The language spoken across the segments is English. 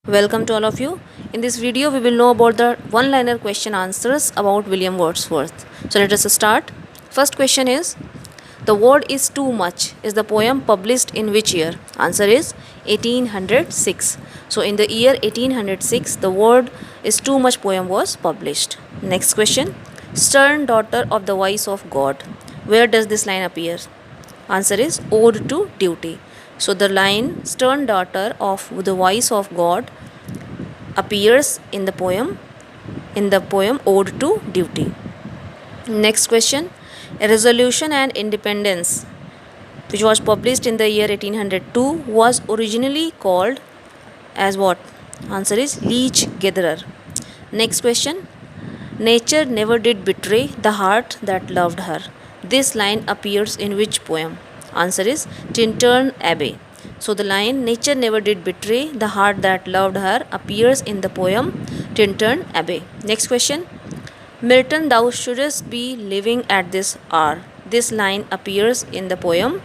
Welcome to all of you. In this video, we will know about the one-liner question answers about William Wordsworth. So let us start. First question is, The Word is Too Much is the poem published in which year? Answer is 1806. So in the year 1806, The Word is Too Much poem was published. Next question, Stern Daughter of the Voice of God. Where does this line appear? Answer is Ode to Duty. So the line Stern Daughter of the Voice of God appears in the poem Ode to Duty. Next question, A Resolution and Independence, which was published in the year 1802, was originally called as what? Answer is Leech Gatherer. Next question, Nature never did betray the heart that loved her. This line appears in which poem? Answer is Tintern Abbey. So the line Nature never did betray the heart that loved her appears in the poem Tintern Abbey. Next question, Milton, thou shouldest be living at this hour. This line appears in the poem.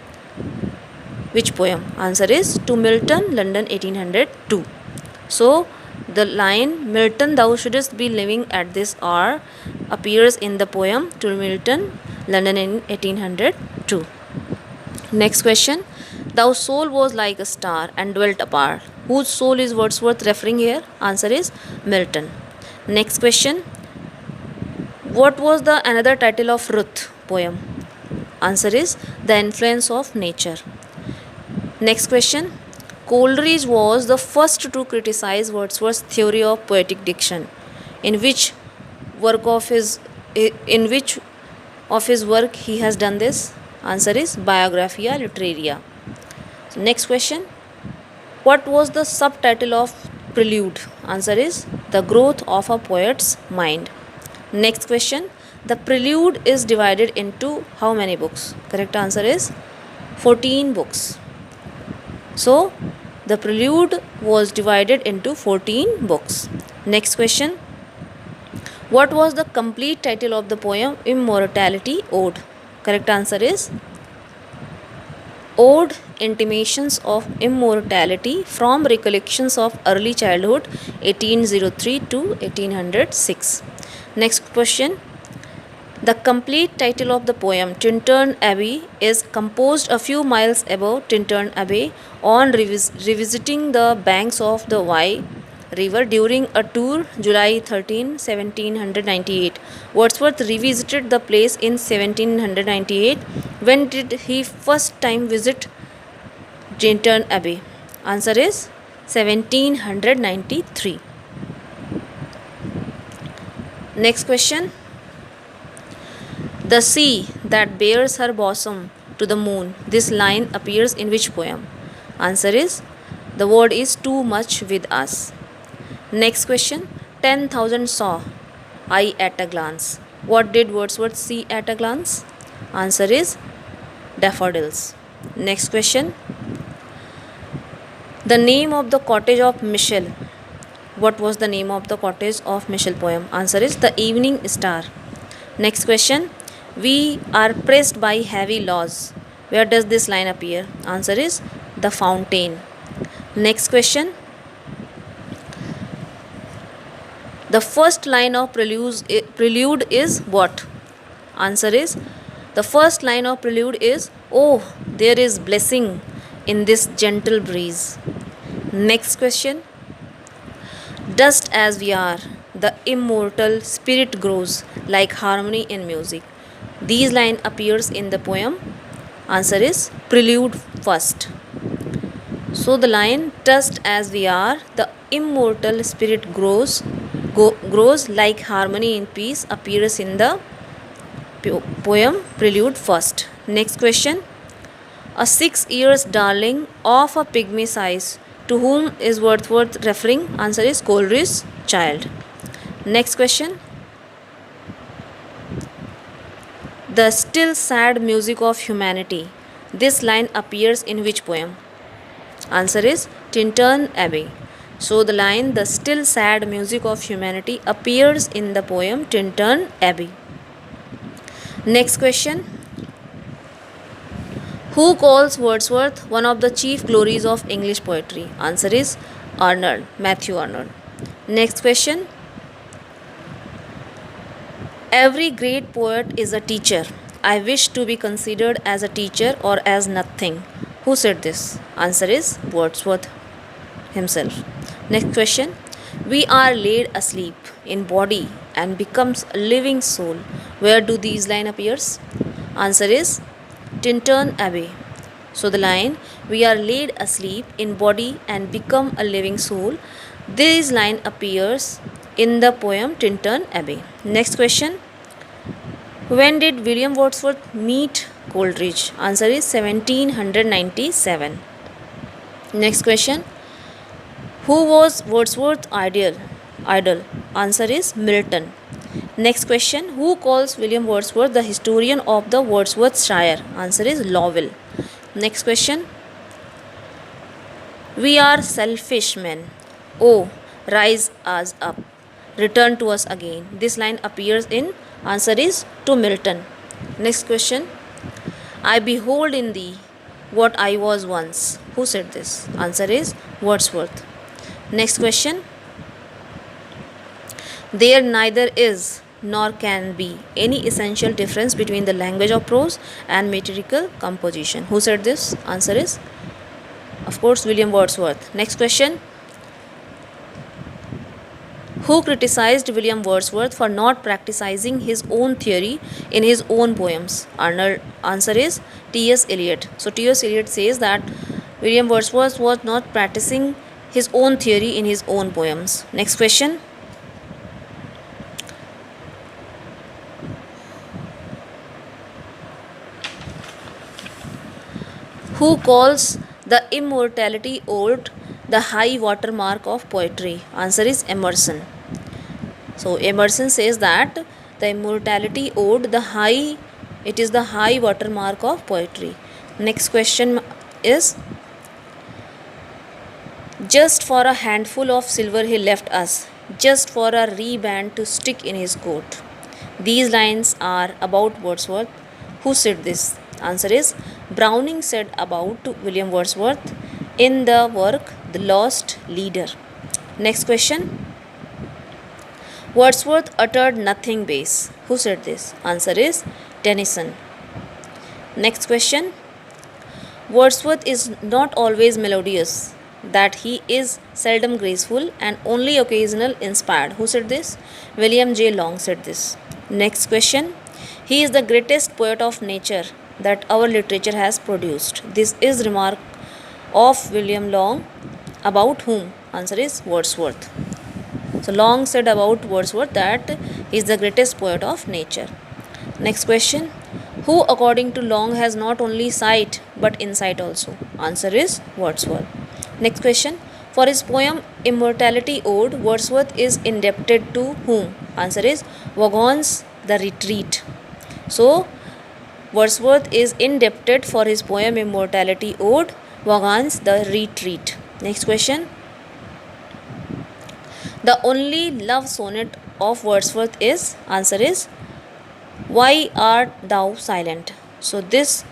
Which poem? Answer is To Milton, London 1802. So the line Milton, thou shouldest be living at this hour appears in the poem To Milton, London in 1802. Next question, Thou soul was like a star and dwelt apart. Whose soul is Wordsworth referring here? Answer is Milton. Next question, What was the another title of Ruth poem? Answer is The Influence of Nature. Next question, Coleridge was the first to criticize Wordsworth's theory of poetic diction. In which of his work he has done this? Answer is Biographia Literaria. So next question, what was the subtitle of Prelude? Answer is The Growth of a Poet's Mind. Next question, the Prelude is divided into how many books? Correct answer is 14 books. So the Prelude was divided into 14 books. Next question, what was the complete title of the poem Immortality Ode? Correct answer is Ode, Intimations of Immortality from Recollections of Early Childhood 1803 to 1806. Next question, the complete title of the poem Tintern Abbey is composed a few miles above Tintern Abbey on revisiting the banks of the Wye River during a tour July 13, 1798. Wordsworth revisited the place in 1798. When did he first time visit Tintern Abbey? Answer is 1793. Next question, The sea that bears her bosom to the moon. This line appears in which poem? Answer is The Word is Too Much with Us. Next question, 10,000 saw I at a glance. What did Wordsworth see at a glance? Answer is daffodils. Next question, the name of the cottage of Michel. What was the name of the cottage of Michel poem? Answer is The Evening Star. Next question, we are pressed by heavy laws. Where does this line appear? Answer is The Fountain. Next question, the first line of prelude is what? Answer is the first line of prelude is Oh, there is blessing in this gentle breeze. Next question, dust as we are, the immortal spirit grows like harmony in music. These line appears in the poem. Answer is Prelude first. So the line dust as we are, the immortal spirit grows like harmony in peace appears in the poem Prelude first. Next question, a 6 years darling of a pygmy size. To whom is Wordsworth referring? Answer is Coleridge's child. Next question, the still sad music of humanity. This line appears in which poem? Answer is Tintern Abbey. So the line the still sad music of humanity appears in the poem Tintern Abbey. Next question, who calls Wordsworth one of the chief glories of English poetry? Answer is Arnold, Matthew Arnold. Next question. Every great poet is a teacher. I wish to be considered as a teacher or as nothing. Who said this? Answer is Wordsworth himself. Next question. We are laid asleep in body and becomes a living soul. Where do these lines appears? Answer is Tintern Abbey. So the line, we are laid asleep in body and become a living soul, this line appears in the poem Tintern Abbey. Next question. When did William Wordsworth meet Coleridge? Answer is 1797. Next question. Who was Wordsworth's idol? Answer is Milton. Next question. Who calls William Wordsworth the historian of the Wordsworthshire? Answer is Lowell. Next question. We are selfish men. Oh, rise us up. Return to us again. This line appears in, answer is to Milton. Next question. I behold in thee what I was once. Who said this? Answer is Wordsworth. Next question. There neither is nor can be any essential difference between the language of prose and metrical composition. Who said this? Answer is, of course, William Wordsworth. Next question. Who criticized William Wordsworth for not practicing his own theory in his own poems? Arnold. Answer is T.S. Eliot. So T.S. Eliot says that William Wordsworth was not practicing his own theory in his own poems. Next question. Who calls the immortality ode the high water mark of poetry? Answer is Emerson. So Emerson says that the immortality ode it is the high water mark of poetry. Next question is, just for a handful of silver he left us, just for a reband to stick in his coat. These lines are about Wordsworth. Who said this? Answer is Browning said about William Wordsworth in the work The Lost Leader. Next question. Wordsworth uttered nothing base. Who said this? Answer is Tennyson. Next question. Wordsworth is not always melodious, that he is seldom graceful and only occasional inspired. Who said this? William J. Long said this. Next question. He is the greatest poet of nature that our literature has produced. This is remark of William Long about whom? Answer is Wordsworth. So Long said about Wordsworth that he is the greatest poet of nature. Next question. Who according to Long has not only sight but insight also? Answer is Wordsworth. Next question. For his poem Immortality Ode, Wordsworth is indebted to whom? Answer is Vaughan's The Retreat. So Wordsworth is indebted for his poem Immortality Ode, Vaughan's The Retreat. Next question. The only love sonnet of Wordsworth is, answer is, Why Art Thou Silent? So this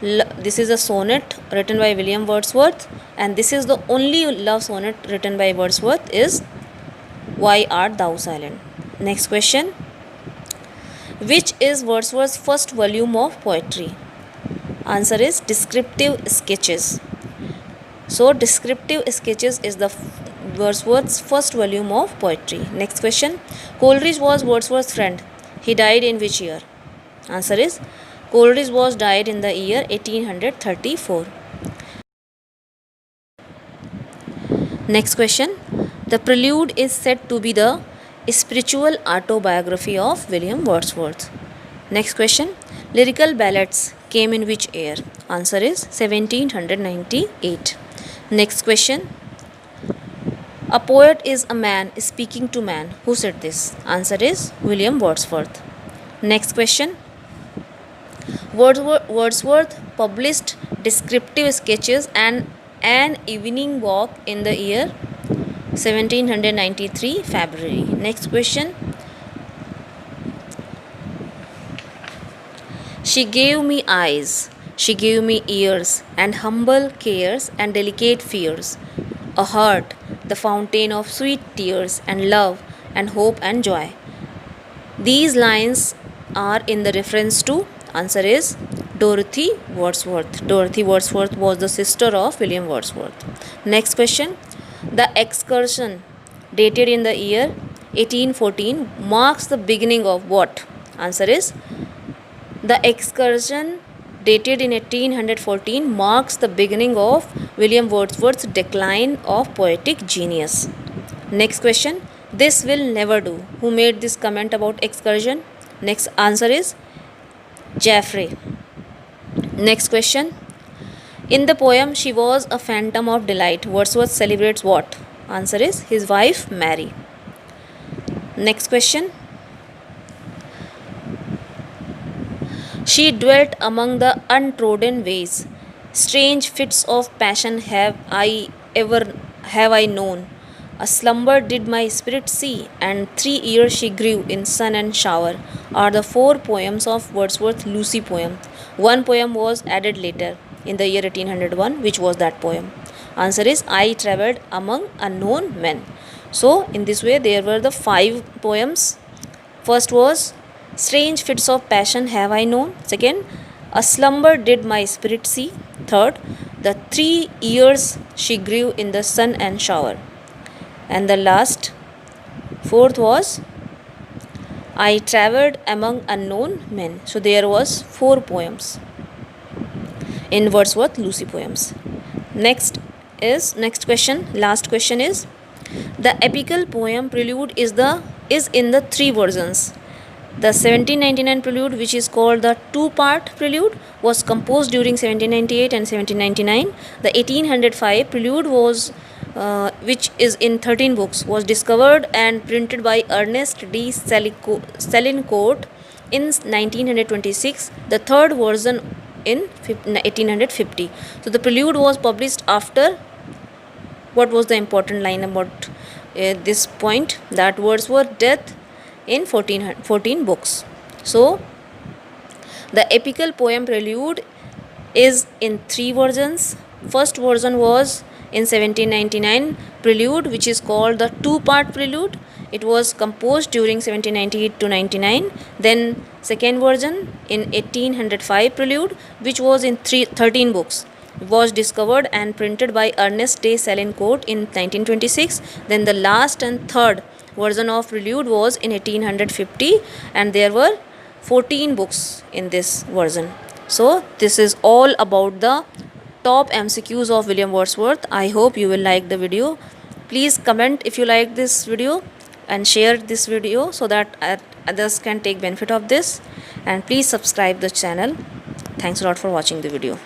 is a sonnet written by William Wordsworth, and this is the only love sonnet written by Wordsworth is Why Art Thou Silent? Next question. Which is Wordsworth's first volume of poetry? Answer is Descriptive Sketches. So Descriptive Sketches is the Wordsworth's first volume of poetry. Next question. Coleridge was Wordsworth's friend. He died in which year? Answer is Coleridge was died in the year 1834. Next question. The Prelude is said to be the spiritual autobiography of William Wordsworth. Next question. Lyrical ballads came in which year? Answer is 1798. Next question. A poet is a man speaking to man. Who said this? Answer is William Wordsworth. Next question. Wordsworth published Descriptive Sketches and An Evening Walk in the year 1793 February. Next question. She gave me eyes, she gave me ears, and humble cares and delicate fears, a heart the fountain of sweet tears and love and hope and joy. These lines are in the reference to, answer is Dorothy Wordsworth. Dorothy Wordsworth was the sister of William Wordsworth. Next question. The excursion dated in the year 1814 marks the beginning of what? Answer is the excursion dated in 1814 marks the beginning of William Wordsworth's decline of poetic genius. Next question. This will never do. Who made this comment about excursion? Next answer is Jaffrey. Next question. In the poem She Was a Phantom of Delight, Wordsworth celebrates what? Answer is his wife Mary. Next question. She dwelt among the untrodden ways. Strange fits of passion have I known. A slumber did my spirit see, and 3 years she grew in sun and shower, are the 4 poems of Wordsworth's Lucy poem. One poem was added later in the year 1801, which was that poem. Answer is I travelled among unknown men. So in this way there were the 5 poems. First was Strange fits of passion have I known. Second, A slumber did my spirit see. Third, The 3 years she grew in the sun and shower. And the last, fourth was I travelled among unknown men. So there was 4 poems in Wordsworth Lucy poems. Next question. Last question is the epical poem Prelude is in the 3 versions. The 1799 prelude, which is called the two-part prelude, was composed during 1798 and 1799. The 1805 prelude was which is in 13 books, was discovered and printed by Ernest D. Selincourt in 1926. The third version in 1850. So the prelude was published after. What was the important line about this point? That Wordsworth's death in 14 books. So the epical poem Prelude is in 3 versions. First version was in 1799 prelude, which is called the two-part prelude. It was composed during 1798 to 99. Then second version in 1805 prelude, which was in 13 books, was discovered and printed by Ernest de Selincourt in 1926. Then the last and third version of prelude was in 1850, and there were 14 books in this version. So this is all about the top MCQs of William Wordsworth. I hope you will like the video. Please comment if you like this video and share this video so that others can take benefit of this, and please subscribe the channel. Thanks a lot for watching the video.